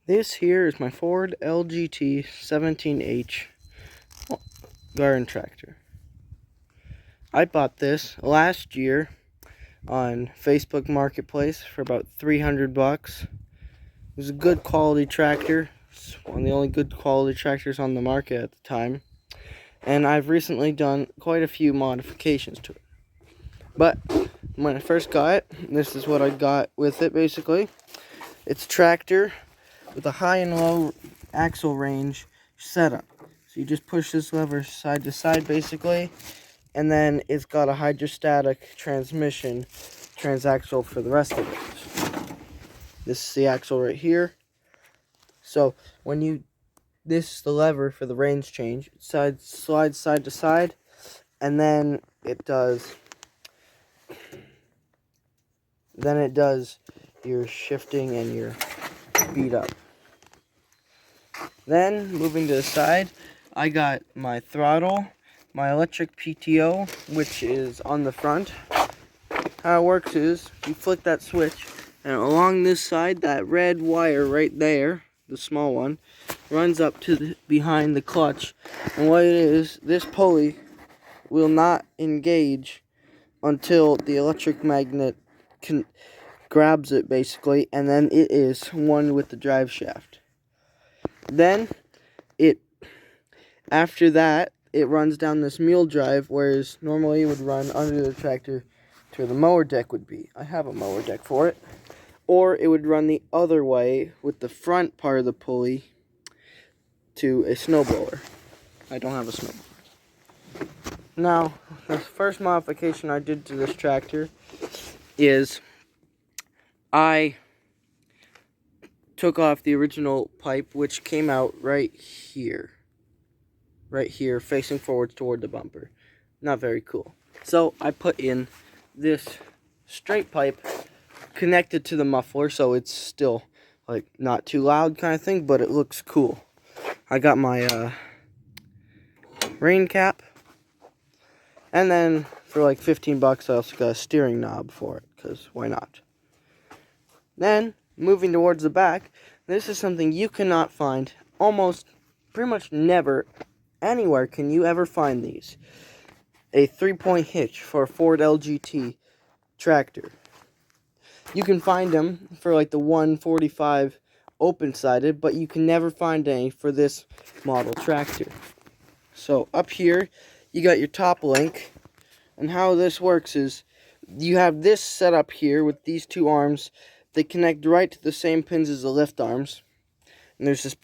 This here is my Ford LGT 17H garden tractor. I bought this last year on Facebook Marketplace for about 300 bucks. It was a good quality tractor. It's one of the only good quality tractors on the market at the time. And I've recently done quite a few modifications to it. But when I first got it, this is what I got with it basically. It's a tractor with a high and low axle range setup. So you just push this lever side to side basically, and then it's got a hydrostatic transmission transaxle for the rest of it. This is the axle right here. So when this is the lever for the range change. It slides side to side, and then it does your shifting and your speed up. Then, moving to the side, I got my throttle, my electric PTO, which is on the front. How it works is, you flick that switch, and along this side, that red wire right there, the small one, runs up to behind the clutch. And what it is, this pulley will not engage until the electric magnet grabs it, basically, and then it is one with the drive shaft. Then, after that, it runs down this mule drive, whereas normally it would run under the tractor to where the mower deck would be. I have a mower deck for it. Or it would run the other way with the front part of the pulley to a snowblower. I don't have a snowblower. Now, the first modification I did to this tractor is I took off the original pipe, which came out right here, facing forwards toward the bumper. Not very cool. So I put in this straight pipe connected to the muffler, so it's still like not too loud kind of thing, but it looks cool. I got my rain cap, and then for like 15 bucks I also got a steering knob for it, because why not? Then, moving towards the back, this is something you cannot find pretty much never, anywhere can you ever find these. A 3-point hitch for a Ford LGT tractor. You can find them for like the 145 open-sided, but you can never find any for this model tractor. So up here, you got your top link, and how this works is you have this set up here with these two arms. They connect right to the same pins as the lift arms, and there's this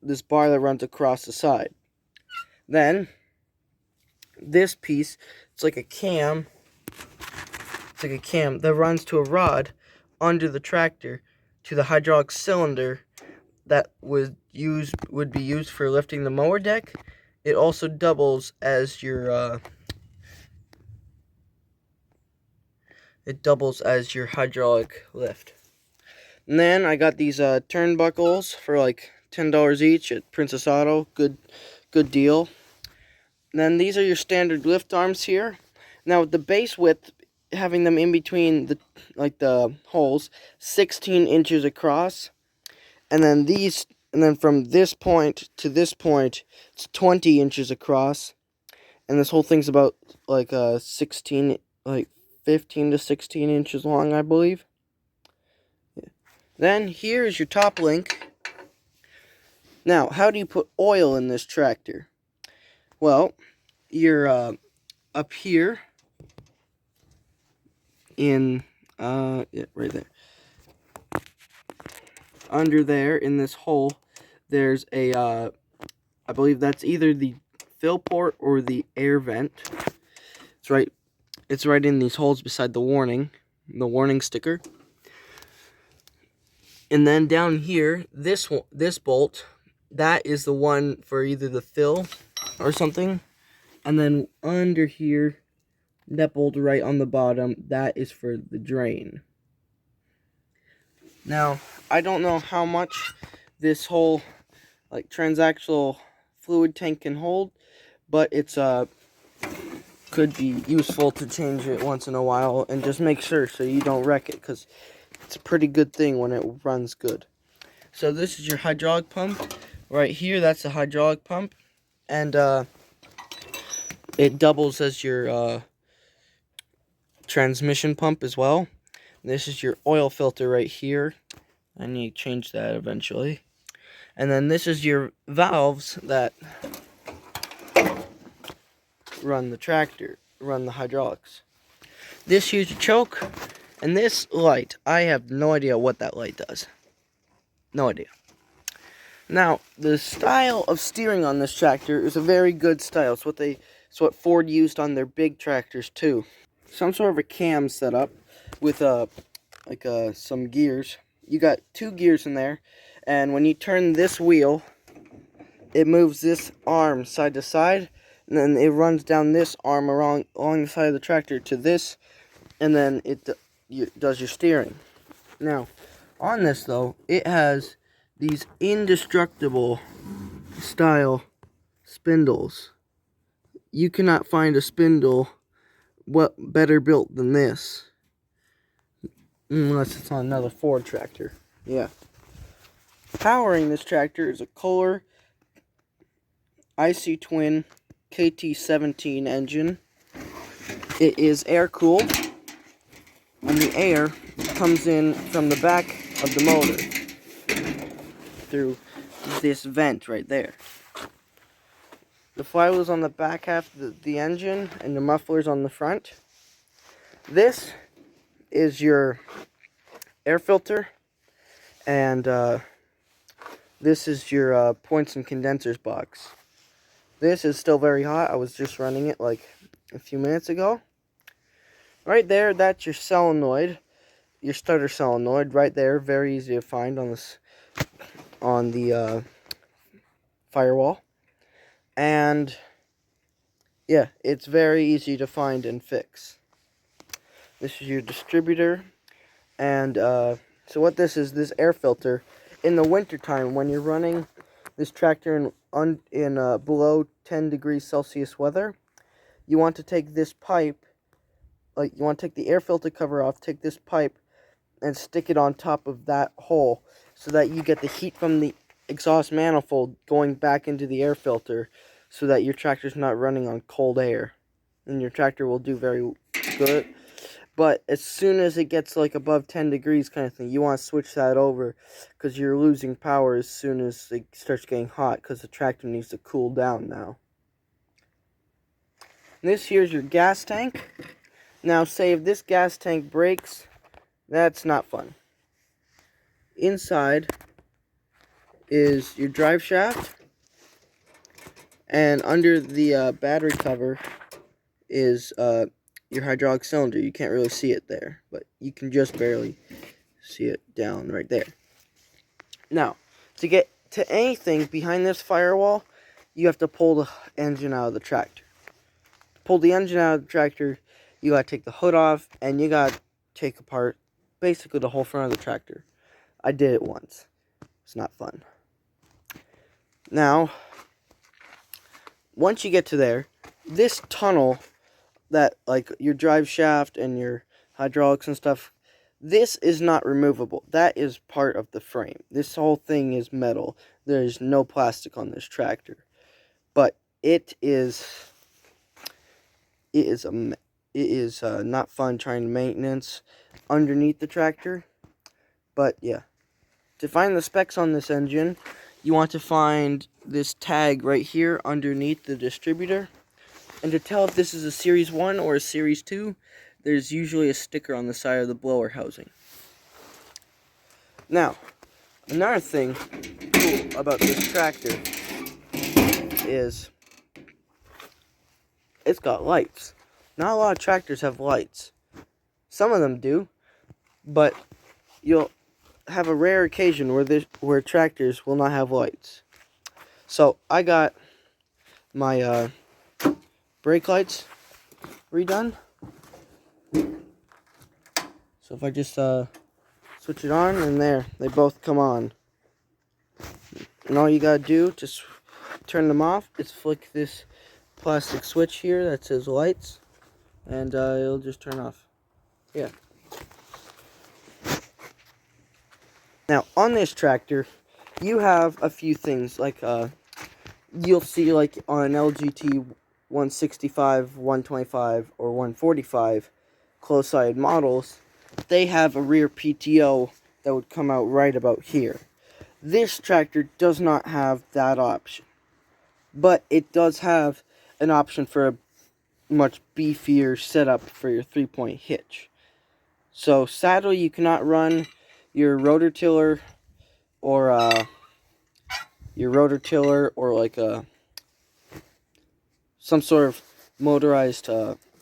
this bar that runs across the side. Then this piece, it's like a cam that runs to a rod under the tractor to the hydraulic cylinder that would be used for lifting the mower deck. It also doubles as your hydraulic lift. And then I got these turnbuckles for like $10 each at Princess Auto. Good deal. And then these are your standard lift arms here. Now with the base width, having them in between the holes, 16 inches across, and then from this point to this point, it's 20 inches across, and this whole thing's about like 15 to 16 inches long, I believe. Then here is your top link. Now, how do you put oil in this tractor? Well, you're up here in right there. Under there in this hole, there's a I believe that's either the fill port or the air vent. It's right in these holes beside the warning sticker. And then down here, this bolt, that is the one for either the fill or something. And then under here, that bolt right on the bottom, that is for the drain. Now, I don't know how much this whole transaxle fluid tank can hold, but it's could be useful to change it once in a while and just make sure so you don't wreck it, because it's a pretty good thing when it runs good. So this is your hydraulic pump. Right here, that's the hydraulic pump. And it doubles as your transmission pump as well. This is your oil filter right here. I need to change that eventually. And then this is your valves that run the tractor, run the hydraulics. This here's your choke, and this light, I have no idea what that light does. No idea. Now, the style of steering on this tractor is a very good style. It's what Ford used on their big tractors too. Some sort of a cam setup with some gears. You got 2 gears in there, and when you turn this wheel, it moves this arm side to side, and then it runs down this arm along the side of the tractor to this, and then it does your steering. Now, on this though, it has these indestructible style spindles. You cannot find a spindle better built than this. Unless it's on another Ford tractor. Yeah. Powering this tractor is a Kohler IC Twin KT17 engine. It is air-cooled, and the air comes in from the back of the motor through this vent right there. The flywheel is on the back half of the engine, and the muffler is on the front. This is your air filter, and this is your points and condensers box. This is still very hot. I was just running it like a few minutes ago. Right there, that's your solenoid, your starter solenoid right there. Very easy to find on the firewall. And yeah, it's very easy to find and fix. This is your distributor. And so what this air filter, in the wintertime when you're running this tractor in below 10 degrees Celsius weather, you want to take this pipe, you want to take the air filter cover off, take this pipe and stick it on top of that hole so that you get the heat from the exhaust manifold going back into the air filter, so that your tractor's not running on cold air, and your tractor will do very good. But as soon as it gets like above 10 degrees kind of thing, you want to switch that over, because you're losing power as soon as it starts getting hot, because the tractor needs to cool down now. And this here's your gas tank. Now say if this gas tank breaks, that's not fun. Inside is your drive shaft, and under the battery cover is your hydraulic cylinder. You can't really see it there, but you can just barely see it down right there. Now, to get to anything behind this firewall, you have to pull the engine out of the tractor. To pull the engine out of the tractor, you gotta take the hood off, and you gotta take apart basically the whole front of the tractor. I did it once. It's not fun. Now, once you get to there, this tunnel that, like, your drive shaft and your hydraulics and stuff, this is not removable. That is part of the frame. This whole thing is metal. There's no plastic on this tractor. But it is not fun trying to maintenance underneath the tractor. But yeah, to find the specs on this engine, you want to find this tag right here underneath the distributor. And to tell if this is a Series 1 or a Series 2, there's usually a sticker on the side of the blower housing. Now, another thing cool about this tractor is it's got lights. Not a lot of tractors have lights. Some of them do, but you'll have a rare occasion where tractors will not have lights. So I got my brake lights redone. So if I just switch it on, and there, they both come on. And all you gotta do to turn them off is flick this plastic switch here that says lights, and it'll just turn off. Yeah. Now on this tractor, you have a few things, like, you'll see, like, on an LGT 165, 125, or 145 close-sided models, they have a rear PTO that would come out right about here. This tractor does not have that option, but it does have an option for a much beefier setup for your 3-point hitch. So sadly, you cannot run your rotor tiller or like some sort of motorized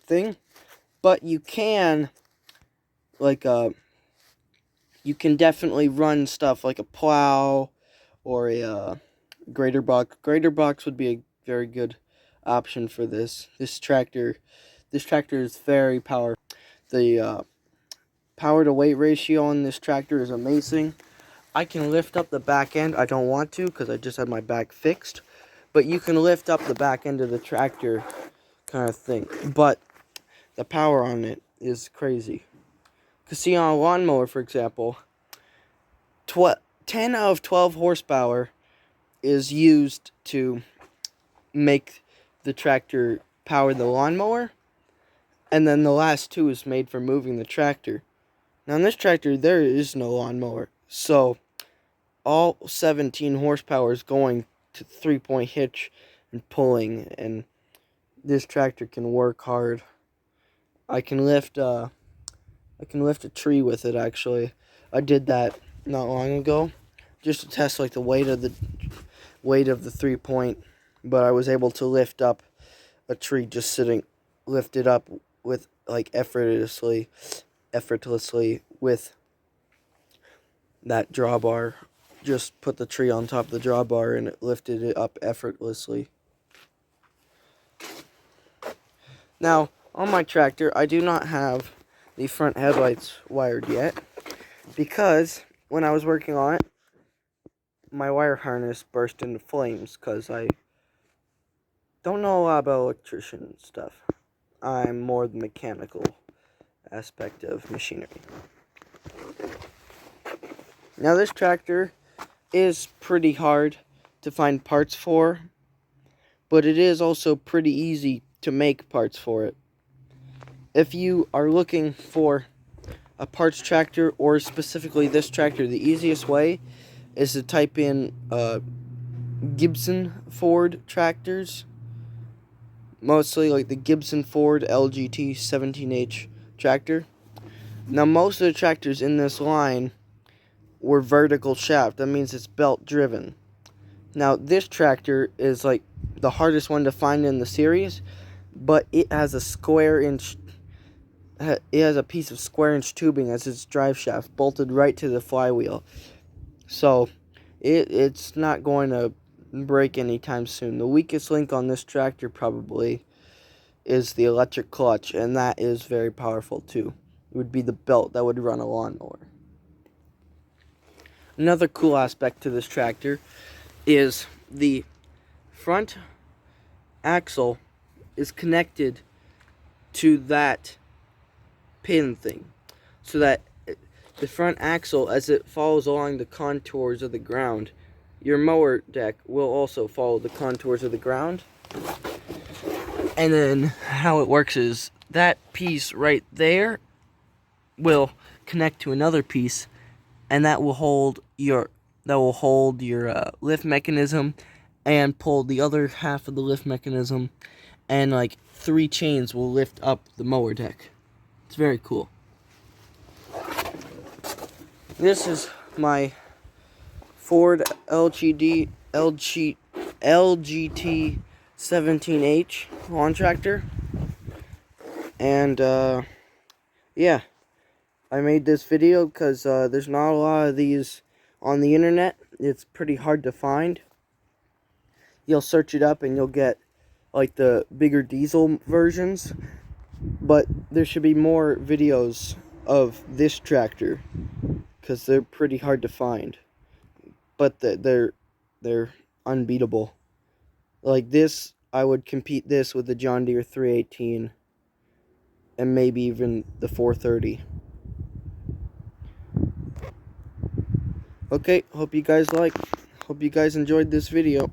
thing, but you can, like, you can definitely run stuff like a plow or a grader box. Grader box would be a very good option for this. This tractor is very powerful. The power to weight ratio on this tractor is amazing. I can lift up the back end. I don't want to because I just had my back fixed. But you can lift up the back end of the tractor kind of thing. But the power on it is crazy. Because see, on a lawnmower, for example, 10 out of 12 horsepower is used to make the tractor power the lawnmower. And then the last 2 is made for moving the tractor. Now, on this tractor, there is no lawnmower. So, all 17 horsepower is going to 3-point hitch and pulling. And this tractor can work hard. I can lift a tree with it, actually. I did that not long ago, just to test, like, the weight of the 3-point. But I was able to lift up a tree just sitting, lift it up with, like, effortlessly with that drawbar. Just put the tree on top of the drawbar and it lifted it up effortlessly. Now, on my tractor, I do not have the front headlights wired yet, because when I was working on it, my wire harness burst into flames, because I don't know a lot about electrician stuff. I'm more the mechanical aspect of machinery. Now, this tractor is pretty hard to find parts for, but it is also pretty easy to make parts for it. If you are looking for a parts tractor, or specifically this tractor, the easiest way is to type in Gibson Ford tractors. Mostly like the Gibson Ford LGT 17H tractor. Now, most of the tractors in this line were vertical shaft. That means it's belt driven. Now, this tractor is like the hardest one to find in the series, but it has a piece of square inch tubing as its drive shaft bolted right to the flywheel. So it's not going to break anytime soon. The weakest link on this tractor probably is the electric clutch, and that is very powerful too. It would be the belt that would run a lawnmower. Another cool aspect to this tractor is the front axle is connected to that pin thing, so that the front axle, as it follows along the contours of the ground, your mower deck will also follow the contours of the ground. And then how it works is that piece right there will connect to another piece, and that will hold your lift mechanism and pull the other half of the lift mechanism, and like 3 chains will lift up the mower deck. It's very cool. This is my Ford LGT 17H lawn tractor. And yeah, I made this video because there's not a lot of these on the internet. It's pretty hard to find. You'll search it up and you'll get like the bigger diesel versions, but there should be more videos of this tractor because they're pretty hard to find, but they're unbeatable. Like this, I would compete this with the John Deere 318 and maybe even the 430. Okay, hope you guys like. Hope you guys enjoyed this video.